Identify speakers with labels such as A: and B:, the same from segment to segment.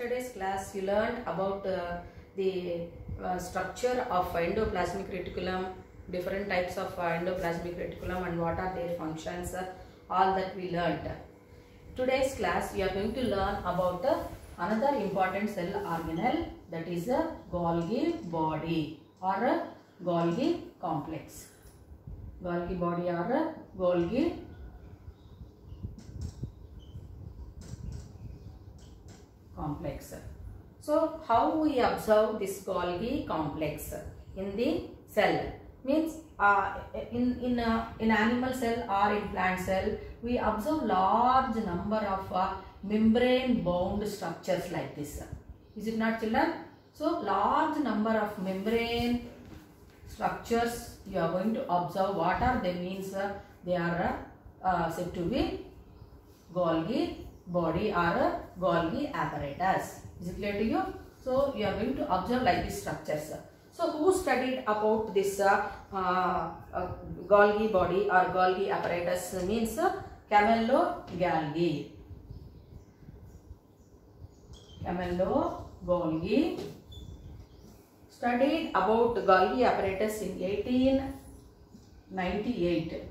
A: yesterday's class you learned about the structure of endoplasmic reticulum, different types of endoplasmic reticulum and what are their functions, all that we learned. Today's class we are going to learn about another important cell organelle, that is a Golgi body or a Golgi complex. Golgi body or a Golgi complex. So how we observe this Golgi complex in the cell? Means in animal cell or in plant cell we observe large number of membrane bound structures like this. Is it not, children? So large number of membrane structures you are going to observe. What are they? Means they are said to be Golgi body or a Golgi apparatus. Is it clear to you? So you are going to observe like these structures. So who studied about this Golgi body or Golgi apparatus? Means Camillo Golgi. Camillo Golgi studied about Golgi apparatus in 1898.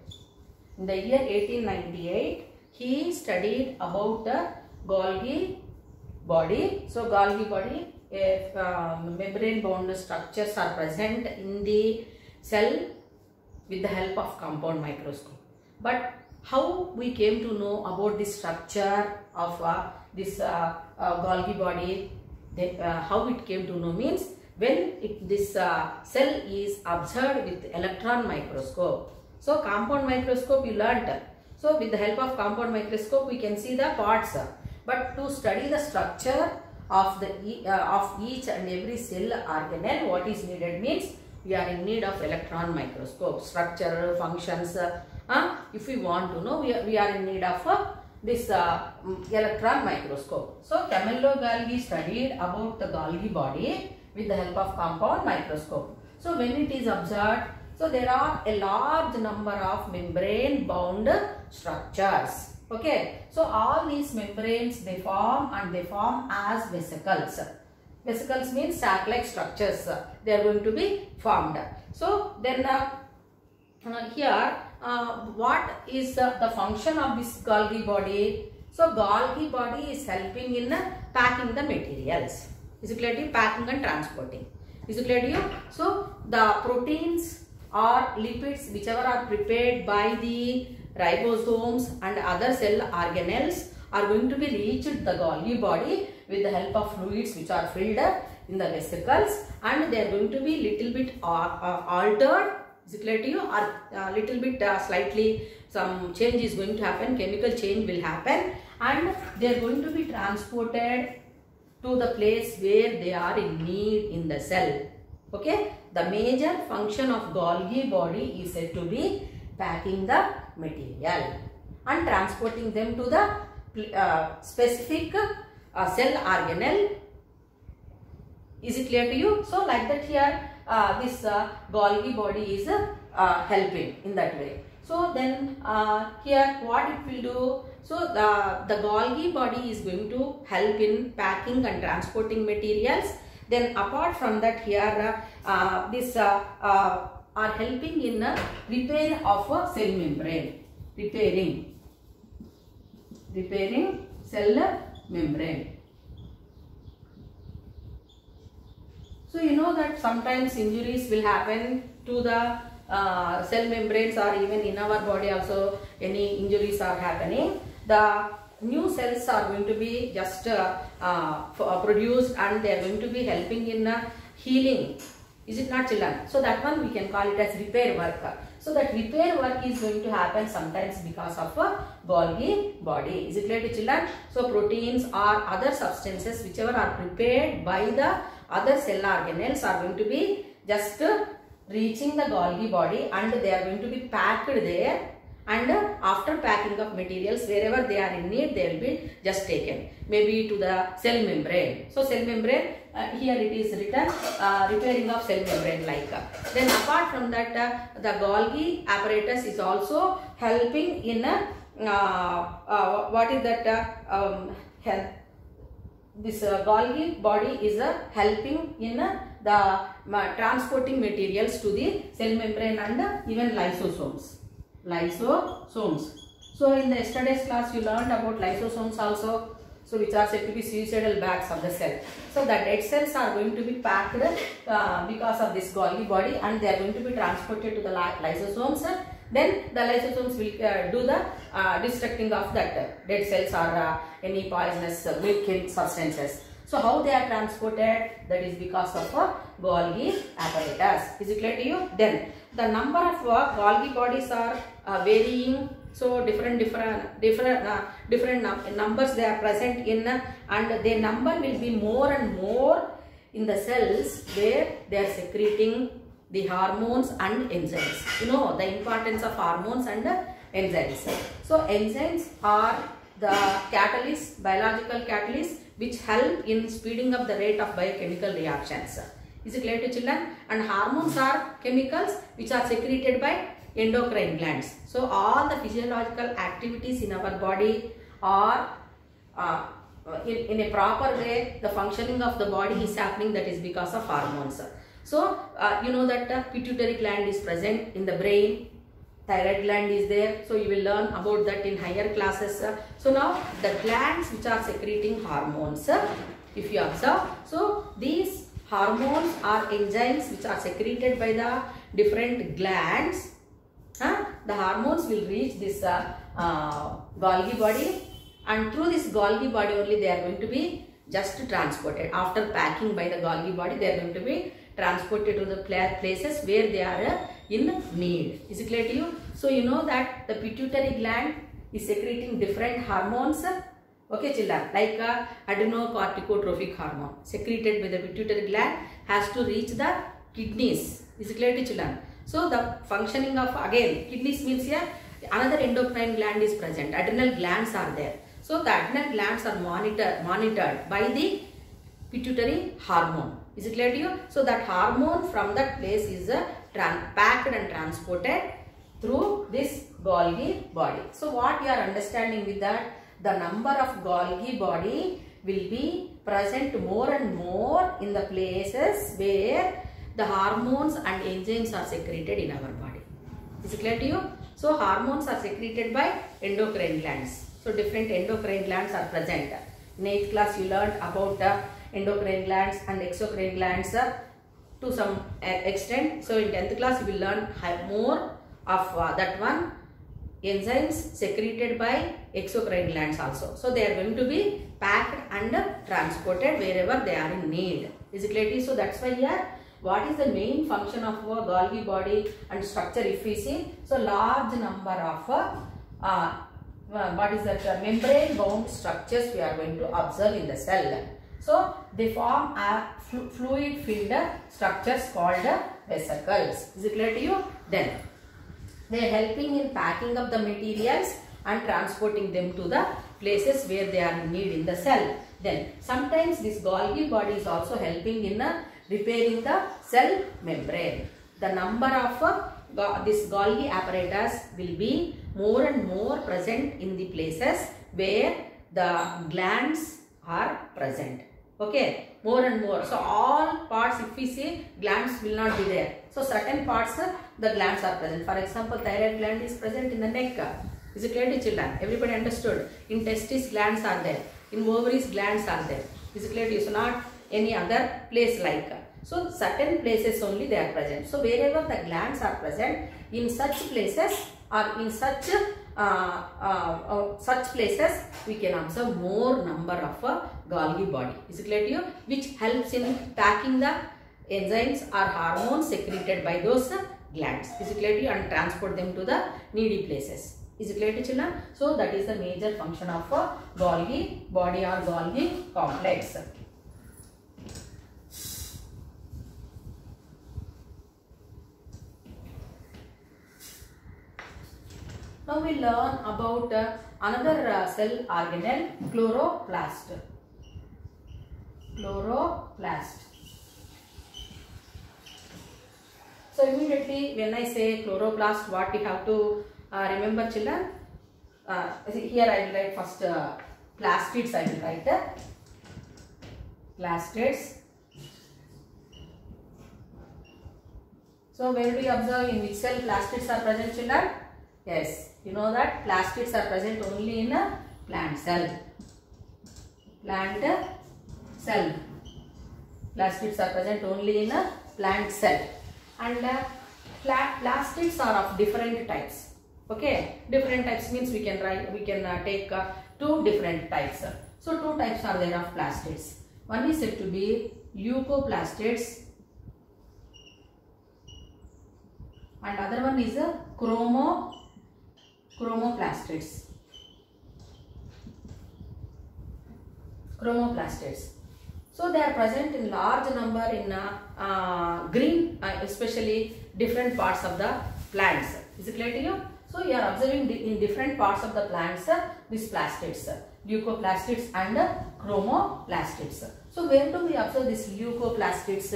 A: In the year 1898, he studied about the Golgi body. So Golgi body, if membrane bound structures are present in the cell with the help of compound microscope. But how we came to know about the structure of this Golgi body, how it came to know means when this cell is observed with electron microscope. So compound microscope you learnt. So with the help of compound microscope we can see the parts. But to study the structure of each and every cell organelle, what is needed means we are in need of electron microscope. Structure, functions, if we want to know, we are in need of this electron microscope. So Camillo Golgi studied about the Golgi body with the help of compound microscope. So when it is observed, so there are a large number of membrane bound structures. Okay, so all these membranes they form as vesicles. Vesicles means sac-like structures. They are going to be formed. So then here what is the function of this Golgi body? So Golgi body is helping in packing the materials. Is it clear to you? Packing and transporting. Is it clear to you? So the proteins or lipids whichever are prepared by the ribosomes and other cell organelles are going to be reached the Golgi body with the help of fluids which are filled in the vesicles, and they are going to be little bit altered. Is it clear to you? Or little bit slightly some change is going to happen, chemical change will happen, and they are going to be transported to the place where they are in need in the cell. Okay, the major function of Golgi body is said to be packing the material and transporting them to the specific cell organelle. Is it clear to you? So like that here this Golgi body is helping in that way. So then here what it will do? So the Golgi body is going to help in packing and transporting materials. Then apart from that here this are helping in repair of a cell membrane. Repairing cell membrane. So you know that sometimes injuries will happen to the cell membranes, or even in our body also any injuries are happening. The new cells are going to be just produced and they are going to be helping in healing. Is it not, children? So that one we can call it as repair work. So that repair work is going to happen sometimes because of a Golgi body. Is it clear to children? So proteins or other substances whichever are prepared by the other cell organelles are going to be just reaching the Golgi body and they are going to be packed there, and after packing of materials wherever they are in need they will be just taken maybe to the cell membrane. So cell membrane here it is written repairing of cell membrane like. Then apart from that the Golgi apparatus is also helping in what is that this Golgi body is helping in the transporting materials to the cell membrane and even lysosomes. Lysosomes. So in the yesterday's class you learned about lysosomes also. So which are said to be suicidal bags of the cell. So the dead cells are going to be packed because of this Golgi body, and they are going to be transported to the lysosomes. Then the lysosomes will do the destructing of that dead cells or any poisonous milk substances. So how they are transported? That is because of a Golgi apparatus. Is it clear to you? Then the number of Golgi bodies are varying. So different numbers they are present in, and their number will be more and more in the cells where they are secreting the hormones and enzymes. You know the importance of hormones and enzymes. So enzymes are the catalysts, biological catalysts, which help in speeding up the rate of biochemical reactions. Is it clear to children? And hormones are chemicals which are secreted by endocrine glands. So all the physiological activities in our body are in a proper way. The functioning of the body is happening, that is because of hormones. So you know that the pituitary gland is present in the brain, thyroid gland is there. So you will learn about that in higher classes. So now the glands which are secreting hormones, if you observe, so these hormones are enzymes which are secreted by the different glands. The hormones will reach this Golgi body, and through this Golgi body only they are going to be just transported. After packing by the Golgi body, they are going to be transported to the places where they are in need. Is it clear to you? So you know that the pituitary gland is secreting different hormones. Okay children, like adrenocorticotrophic hormone secreted by the pituitary gland has to reach the kidneys. Is it clear to children? So the functioning of, again, kidneys means here another endocrine gland is present. Adrenal glands are there. So the adrenal glands are monitored by the pituitary hormone. Is it clear to you? So that hormone from that place is packed and transported through this Golgi body. So what you are understanding with that, the number of Golgi body will be present more and more in the places where the hormones and enzymes are secreted in our body. Is it clear to you? So hormones are secreted by endocrine glands. So different endocrine glands are present. In 8th class you learned about endocrine glands and exocrine glands to some extent. So in 10th class you will learn more of that one. Enzymes secreted by exocrine glands also. So they are going to be packed and transported wherever they are in need. Is it clear to you? So that's why here, what is the main function of a Golgi body and structure if we see? So large number of what is that membrane bound structures we are going to observe in the cell. So they form a fluid filled structures called vesicles. Is it clear to you? Then they are helping in packing up the materials and transporting them to the places where they are in need in the cell. Then sometimes this Golgi body is also helping in repairing the cell membrane. The number of this Golgi apparatus will be more and more present in the places where the glands are present. Okay, more and more. So all parts, if we see, glands will not be there. So certain parts the glands are present. For example, thyroid gland is present in the neck. Is it clear to children? Everybody understood? In testis glands are there. In ovaries glands are there. Is it clear to you? So not any other place like. So certain places only they are present. So wherever the glands are present, in such places or in such places we can observe more number of Golgi body. Is it clear to you? Which helps in packing the enzymes or hormones secreted by those glands. Is it clear to you? And transport them to the needy places. Is it clear to children? So that is the major function of Golgi body or Golgi complex. Now we learn about another cell organelle, chloroplast. Chloroplast. So immediately when I say chloroplast, what we have to remember children? Here I will write first plastids I will write. Plastids. So where do we observe, in which cell plastids are present, children? Yes, you know that plastids are present only in a plant cell. Plant cell. Plastids are present only in a plant cell. And plastids are of different types. Okay, different types means we can take two different types. So two types are there of plastids. One is said to be leucoplastids and other one is a chromoplastids. Chromoplastids. So they are present in large number in green, especially different parts of the plants. Is it clear to you? So you are observing in different parts of the plants these plastids, leucoplastids and chromoplastids. So where do we observe these leucoplastids?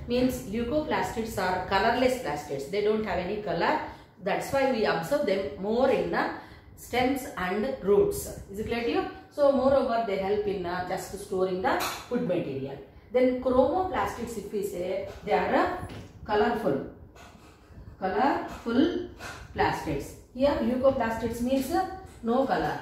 A: Means leucoplastids are colorless plastids. They don't have any color. That's why we observe them more in stems and roots. Is it clear to you? So moreover, they help in just storing the food material. Then chromoplastids, if we say, they are colorful plastids. Here leucoplastids means no color.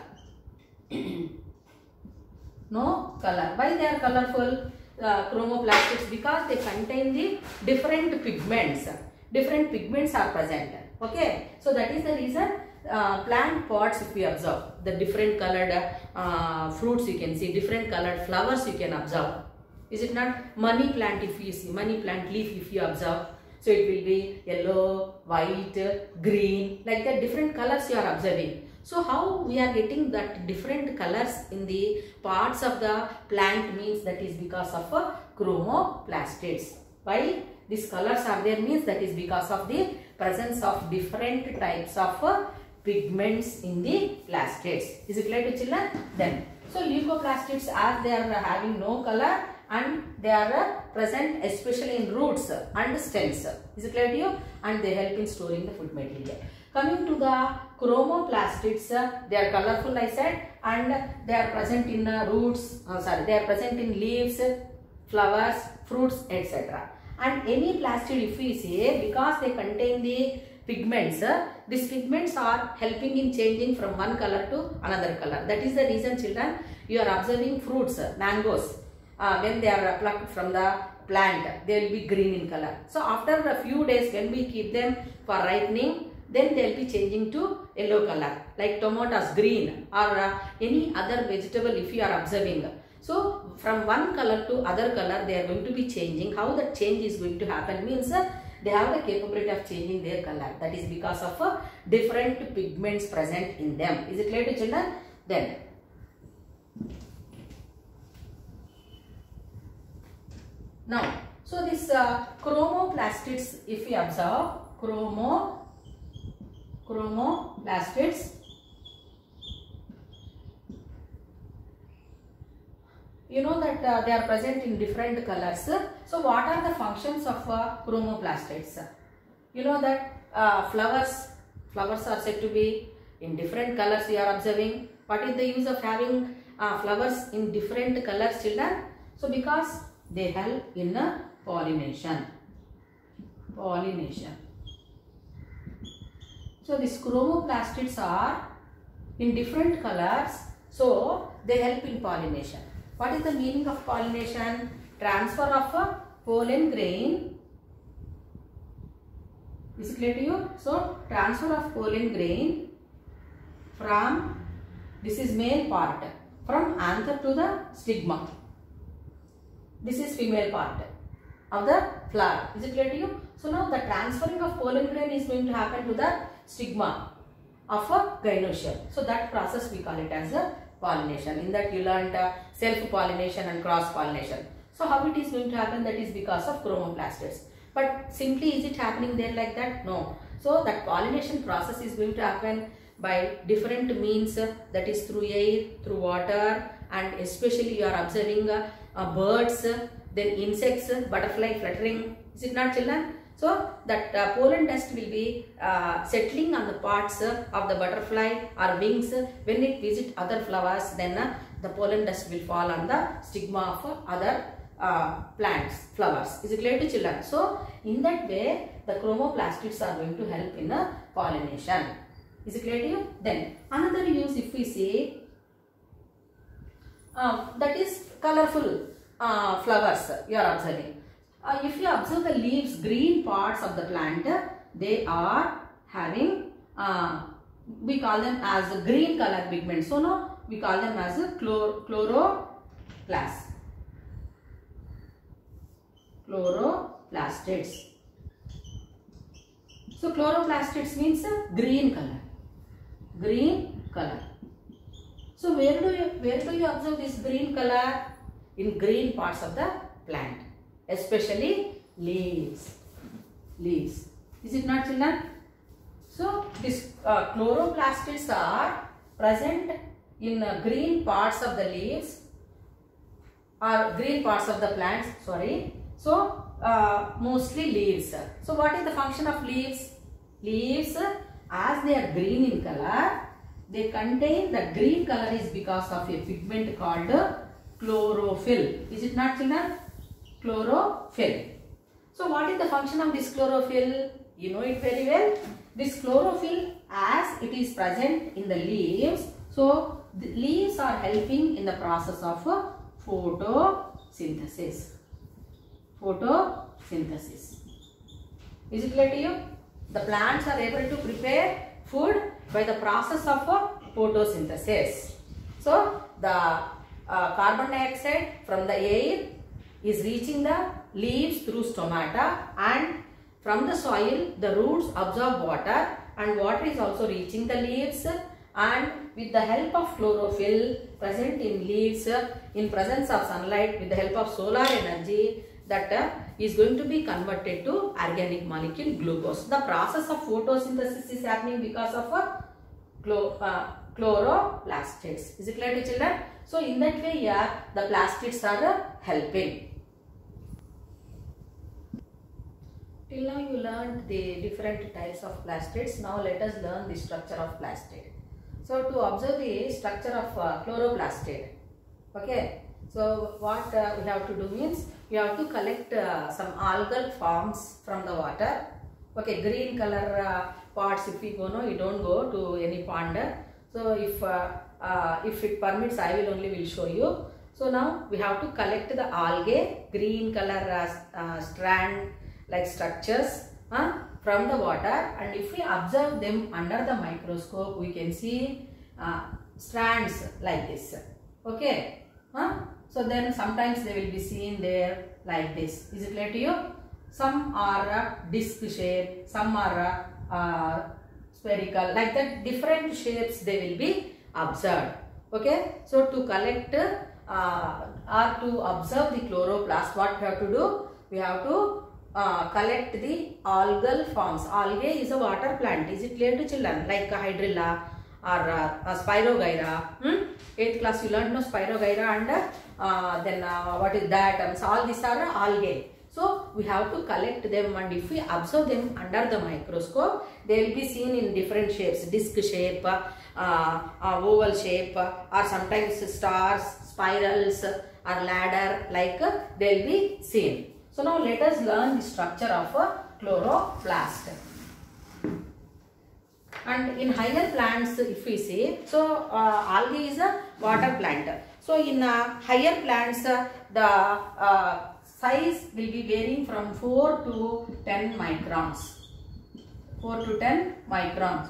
A: No color. Why they are colorful? Chromoplastids, because they contain the different pigments. Different pigments are present. Okay. So that is the reason plant pots, if we observe, the different colored fruits you can see, different colored flowers you can observe. Is it not? Money plant, if you see, money plant leaf, if you observe, so it will be yellow, white, green, like that different colors you are observing. So how we are getting that different colors in the parts of the plant means that is because of chromoplastids. Why these colors are there means that is because of the presence of different types of pigments in the plastids. Is it clear to children? Then, so leucoplastids, as they are having no color and they are present especially in roots and stems. Is it clear to you? And they help in storing the food material. Coming to the chromoplastids, they are colorful, I said, and they are present in roots, they are present in leaves, flowers, fruits, etc. And any plastid, if we say, because they contain the pigments, these pigments are helping in changing from one color to another color. That is the reason, children, you are observing fruits, mangoes, when they are plucked from the plant, they will be green in color. So after a few days, when we keep them for ripening, then they will be changing to yellow color, like tomatoes green, or any other vegetable if you are observing. So from one color to other color they are going to be changing. How that change is going to happen means they have the capability of changing their color. That is because of different pigments present in them. Is it clear to children? Then now, so this chromoplastids, if we observe, chromoplastids, you know that they are present in different colors. So what are the functions of chromoplastids? You know that flowers are said to be in different colors you are observing. What is the use of having flowers in different colors, children? So because they help in pollination. So these chromoplastids are in different colors, so they help in pollination. What is the meaning of pollination? Transfer of a pollen grain. Is it clear to you? So transfer of pollen grain from, this is male part, from anther to the stigma. This is female part of the flower. Is it clear to you? So now the transferring of pollen grain is going to happen to the stigma of a gynoecium. So that process we call it as a pollination. In that you learned self-pollination and cross-pollination. So how it is going to happen? That is because of chromoplastids. But simply is it happening there like that? No. So that pollination process is going to happen by different means, that is through air, through water, and especially you are observing birds, then insects, butterfly fluttering. Is it not, children? So that pollen dust will be settling on the parts of the butterfly or wings. When it visits other flowers, then the pollen dust will fall on the stigma of other plants, flowers. Is it clear to children? So in that way the chromoplastids are going to help in pollination. Is it clear to you? Then another use, if we see, that is colorful flowers you are observing. If you observe the leaves, green parts of the plant, they are having, we call them as a green color pigment. So now we call them as a chloroplasts. Chloroplastids. So chloroplastids means green color. Green color. So where do you observe this green color? In green parts of the plant, especially leaves. Leaves. Is it not, children? So these chloroplastids are present in green parts of the leaves or green parts of the plants. Sorry. So mostly leaves. So what is the function of leaves? Leaves, as they are green in color, they contain the green color is because of a pigment called chlorophyll. Is it not, children? Chlorophyll. So what is the function of this chlorophyll? You know it very well. This chlorophyll, as it is present in the leaves, so the leaves are helping in the process of photosynthesis. Photosynthesis. Is it clear to you? The plants are able to prepare food by the process of photosynthesis. So the carbon dioxide from the air is reaching the leaves through stomata, and from the soil the roots absorb water, and water is also reaching the leaves, and with the help of chlorophyll present in leaves, in presence of sunlight, with the help of solar energy, that is going to be converted to organic molecule glucose. The process of photosynthesis is happening because of chloroplastids. Is it clear to children? So in that way here the plastids are helping. Till now you learned the different types of plastids. Now let us learn the structure of plastid. So to observe the structure of chloroplastid, okay. So what we have to do means, we have to collect some algal forms from the water. Okay, green color parts, if we go, no, you don't go to any pond. So if it permits, I will show you. So now we have to collect the algae, green color strand like structures from the water, and if we observe them under the microscope, we can see strands like this. Okay. So then sometimes they will be seen there like this. Is it clear to you? Some are disc shape, some are spherical, like that different shapes they will be observed. Okay. So to collect or to observe the chloroplast, what we have to do? We have to collect the algal forms. Algae is a water plant. Is it clear to children? Like hydrilla or spirogyra. 8th class you learned, no, spirogyra, and then what is that? All these are algae. So we have to collect them, and if we observe them under the microscope, they will be seen in different shapes, disc shape, oval shape, or sometimes stars, spirals, or ladder, like they will be seen. So now let us learn the structure of a chloroplast. And in higher plants, if we see, so algae is a water plant. So in higher plants, the size will be varying from 4 to 10 microns. 4 to 10 microns.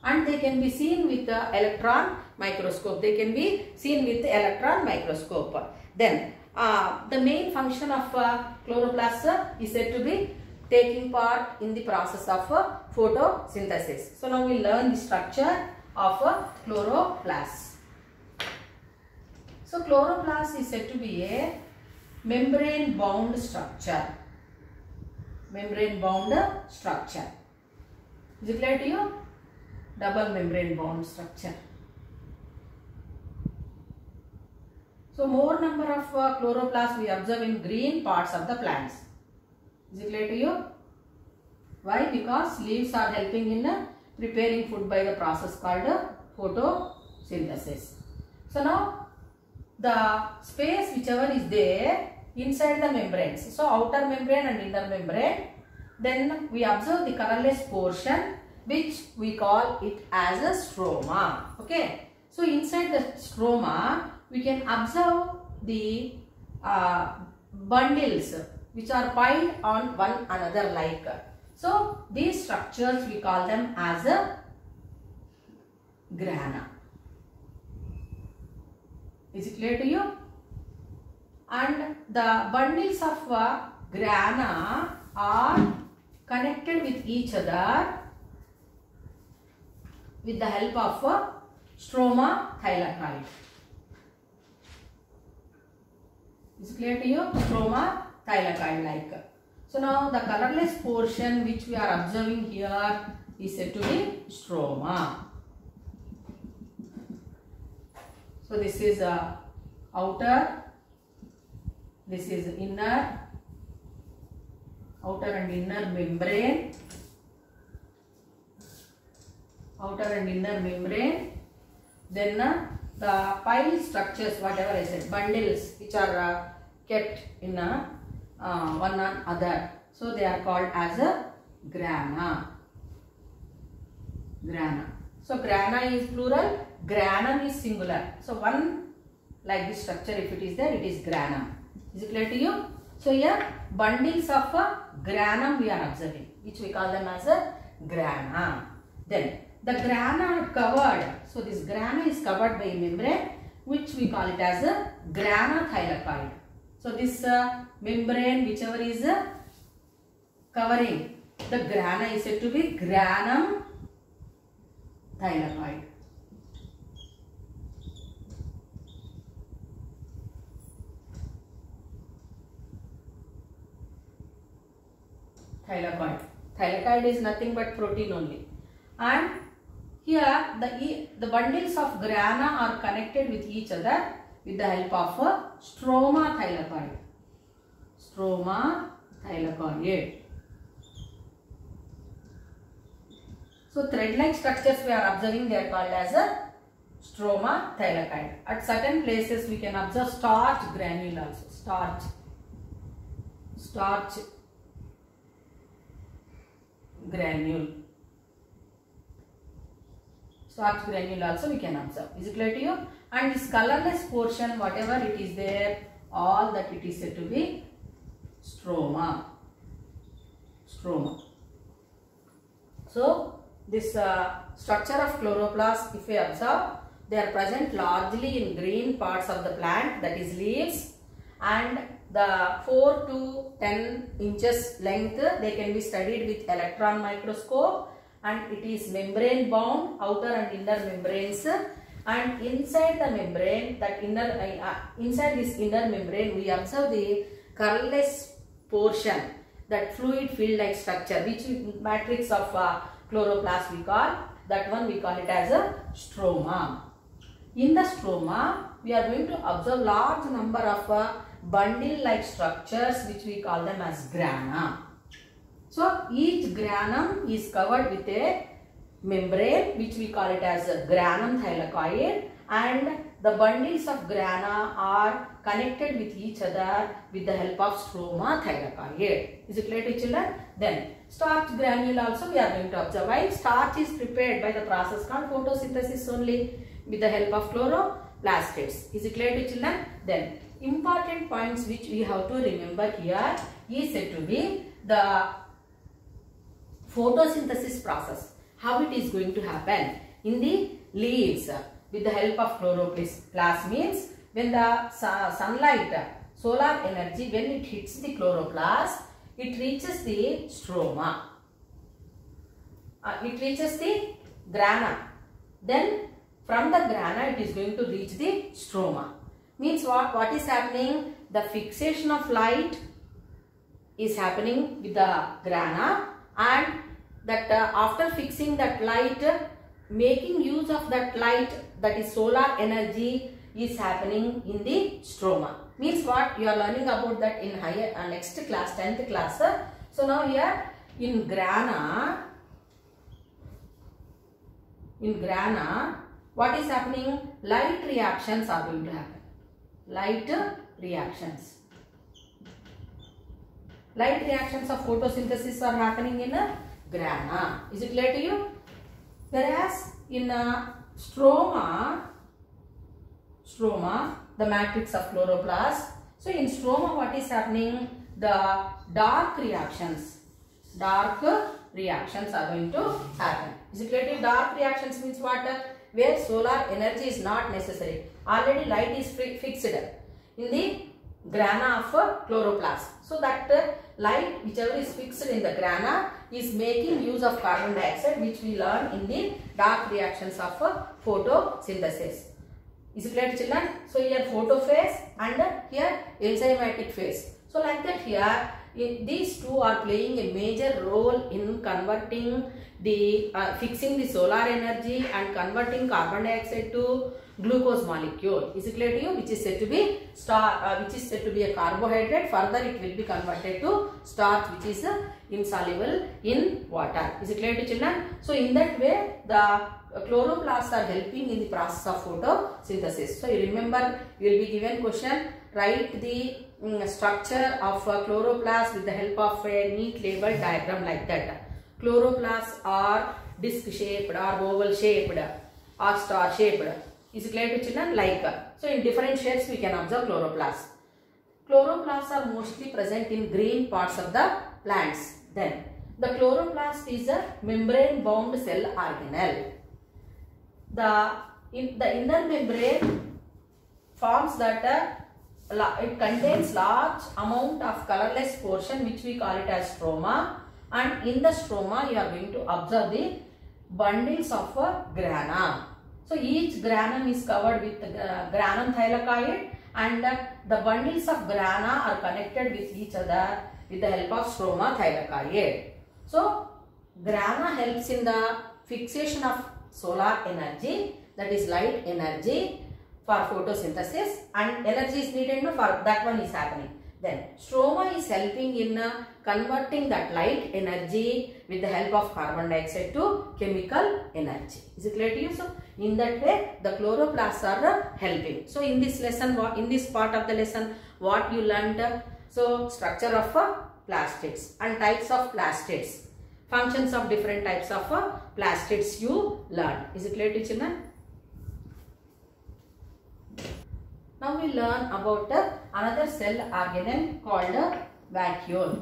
A: And they can be seen with the electron microscope. Then the main function of chloroplast is said to be taking part in the process of photosynthesis. So now we learn the structure of chloroplast. So chloroplast is said to be a membrane bound structure. Membrane bound structure. Is it clear to you? Double membrane bound structure. So more number of chloroplasts we observe in green parts of the plants. Is it clear to you? Why? Because leaves are helping in preparing food by the process called photosynthesis. So now the space whichever is there inside the membranes. So outer membrane and inner membrane. Then we observe the colorless portion, which we call it as a stroma. Okay. So inside the stroma, we can observe the bundles which are piled on one another like. So these structures we call them as a grana. Is it clear to you? And the bundles of grana are connected with each other with the help of stroma thylakoid. Is it clear to you? Stroma thylakoid like. So now the colorless portion which we are observing here is said to be stroma. So this is outer, this is inner, outer and inner membrane, outer and inner membrane. Then the pile structures, whatever I said, bundles which are kept in one another. So they are called as a grana. Grana. So grana is plural, granum is singular. So one like this structure, if it is there, it is granum. Is it clear to you? So here bundles of granum we are observing, which we call them as a grana. Then the grana are covered. So this grana is covered by a membrane, which we call it as a grana thylakoid. So this membrane, whichever is covering the grana, is said to be granum thylakoid. Thylakoid. Thylakoid is nothing but protein only. And here the bundles of grana are connected with each other with the help of a stroma thylakoid. Stroma thylakoid. So thread-like structures we are observing, they are called as a stroma thylakoid. At certain places we can observe starch granule also. Starch granule. Starch granule also we can observe. Is it clear to you? And this colorless portion, whatever it is there, all that it is said to be stroma. Stroma. So this structure of chloroplast, if we observe, they are present largely in green parts of the plant, that is leaves, and the 4 to 10 inches length, they can be studied with electron microscope, and it is membrane bound, outer and inner membranes, and inside the membrane, that inside this inner membrane, we observe the colorless portion, that fluid field like structure, which matrix of chloroplast we call, that one we call it as a stroma. In the stroma, we are going to observe large number of bundle like structures, which we call them as grana. So each granum is covered with a membrane, which we call it as a granum thylakoid, and the bundles of grana are connected with each other with the help of stroma thylakoid. Is it clear to children? Then starch granule also we are going to observe. While starch is prepared by the process called photosynthesis only with the help of chloroplasts. Is it clear to children? Then important points which we have to remember here is said to be the photosynthesis process. How it is going to happen in the leaves with the help of chloroplast means when the sunlight, solar energy, when it hits the chloroplast, it reaches the stroma. It reaches the grana. Then from the grana it is going to reach the stroma. Means what is happening? The fixation of light is happening with the grana, and that after fixing that light, making use of that light, that is solar energy, is happening in the stroma. Means what? You are learning about that in higher next class, 10th class. So now here in grana, what is happening? Light reactions are going to happen. Light reactions. light reactions of photosynthesis are happening in a grana. Is it clear to you? Whereas in stroma, the matrix of chloroplast. So in stroma, what is happening? The dark reactions are going to happen. Is it clear to you? Dark reactions means what? Where solar energy is not necessary. Already light is fixed in the grana of chloroplast. So that light, whichever is fixed in the grana, is making use of carbon dioxide, which we learn in the dark reactions of photosynthesis. Is it clear, children? So here photophase and here enzymatic phase. So like that here, these two are playing a major role in converting the fixing the solar energy and converting carbon dioxide to glucose molecule. Is it clear to you? Which is said to be a carbohydrate. Further, it will be converted to starch, which is insoluble in water. Is it clear to children? So in that way, the chloroplasts are helping in the process of photosynthesis. So you remember, you will be given question, write the structure of chloroplast with the help of a neat label diagram like that. Chloroplasts are disc shaped or oval shaped or star shaped. Is it clear to children? Like, so in different shapes we can observe chloroplasts. Chloroplasts are mostly present in green parts of the plants. Then the chloroplast is a membrane bound cell organelle. The inner membrane forms that it contains large amount of colorless portion, which we call it as stroma, and in the stroma you are going to observe the bundles of grana. So each granum is covered with granum thylakoid, and the bundles of grana are connected with each other with the help of stroma thylakoid. So grana helps in the fixation of solar energy, that is light energy, for photosynthesis, and energy is needed for that one is happening. Then stroma is helping in converting that light energy with the help of carbon dioxide to chemical energy. Is it clear to you? So in that way, the chloroplasts are helping. So in this lesson, in this part of the lesson, what you learned? So structure of plastids and types of plastids, functions of different types of plastids you learned. Is it clear to children? Now we learn about another cell organelle called vacuole.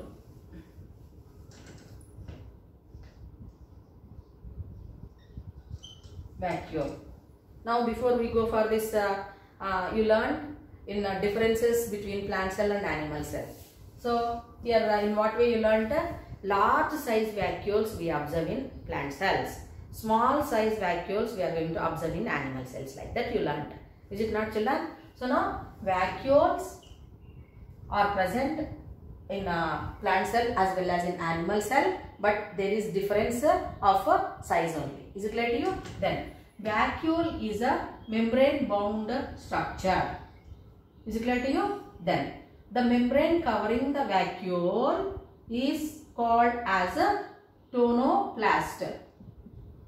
A: Vacuole. Now before we go for this, you learned in differences between plant cell and animal cell. So here in what way you learned? Large size vacuoles we observe in plant cells. Small size vacuoles we are going to observe in animal cells. Like that you learned. Is it not, children? So now vacuoles are present in plant cell as well as in animal cell, but there is difference of size only. Is it clear to you? Then vacuole is a membrane bound structure. Is it clear to you? Then the membrane covering the vacuole is called as a tonoplast.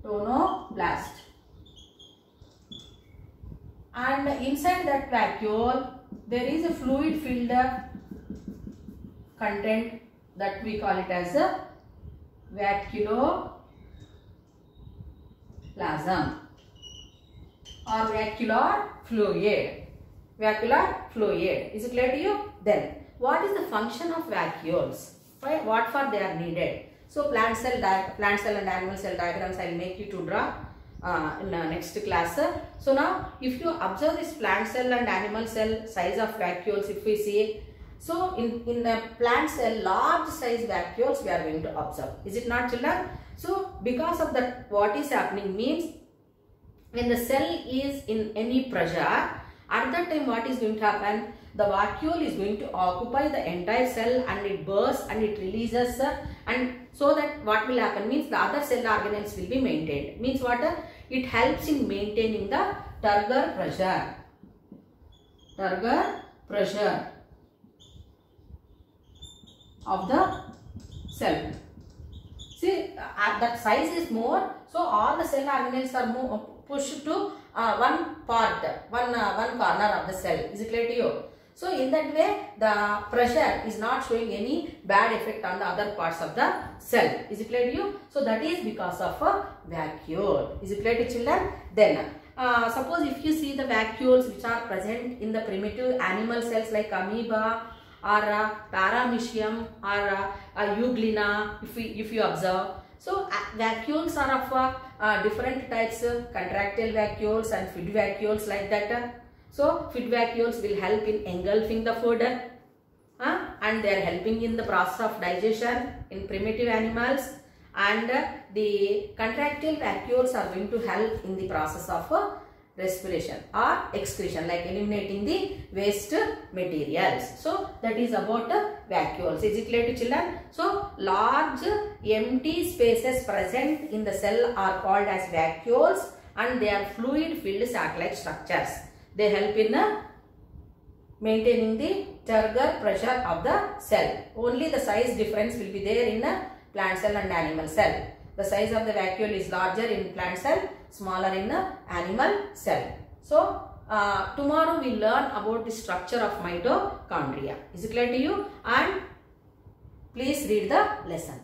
A: Tonoplast. And inside that vacuole there is a fluid filled content that we call it as a vacuoloplasm or vacuolar fluid. Vacuolar fluid. Is it clear to you? Then what is the function of vacuoles? What for they are needed? So plant cell and animal cell diagrams I will make you to draw in the next class. So now if you observe this plant cell and animal cell size of vacuoles, if we see, so in the plant cell large size vacuoles we are going to observe. Is it not, children? So because of that, what is happening means when the cell is in any pressure, at that time what is going to happen? The vacuole is going to occupy the entire cell and it bursts and it releases, and so that what will happen means the other cell organelles will be maintained. Means what? It helps in maintaining the turgor pressure. Turgor pressure of the cell. See, that size is more, so all the cell organelles are pushed to one corner of the cell. Is it clear to you? So in that way, the pressure is not showing any bad effect on the other parts of the cell. Is it clear to you? So that is because of a vacuole. Is it clear to children? Then suppose if you see the vacuoles which are present in the primitive animal cells like amoeba or paramecium or euglena, if you observe. So vacuoles are of different types, contractile vacuoles and feed vacuoles like that. So feed vacuoles will help in engulfing the food and they are helping in the process of digestion in primitive animals, and the contractile vacuoles are going to help in the process of respiration or excretion, like eliminating the waste materials. So that is about vacuoles. Is it clear to children? So large empty spaces present in the cell are called as vacuoles, and they are fluid filled satellite structures. They help in maintaining the turgor pressure of the cell. Only the size difference will be there in a plant cell and animal cell. The size of the vacuole is larger in plant cell, smaller in animal cell. So tomorrow we learn about the structure of mitochondria. Is it clear to you? And please read the lesson.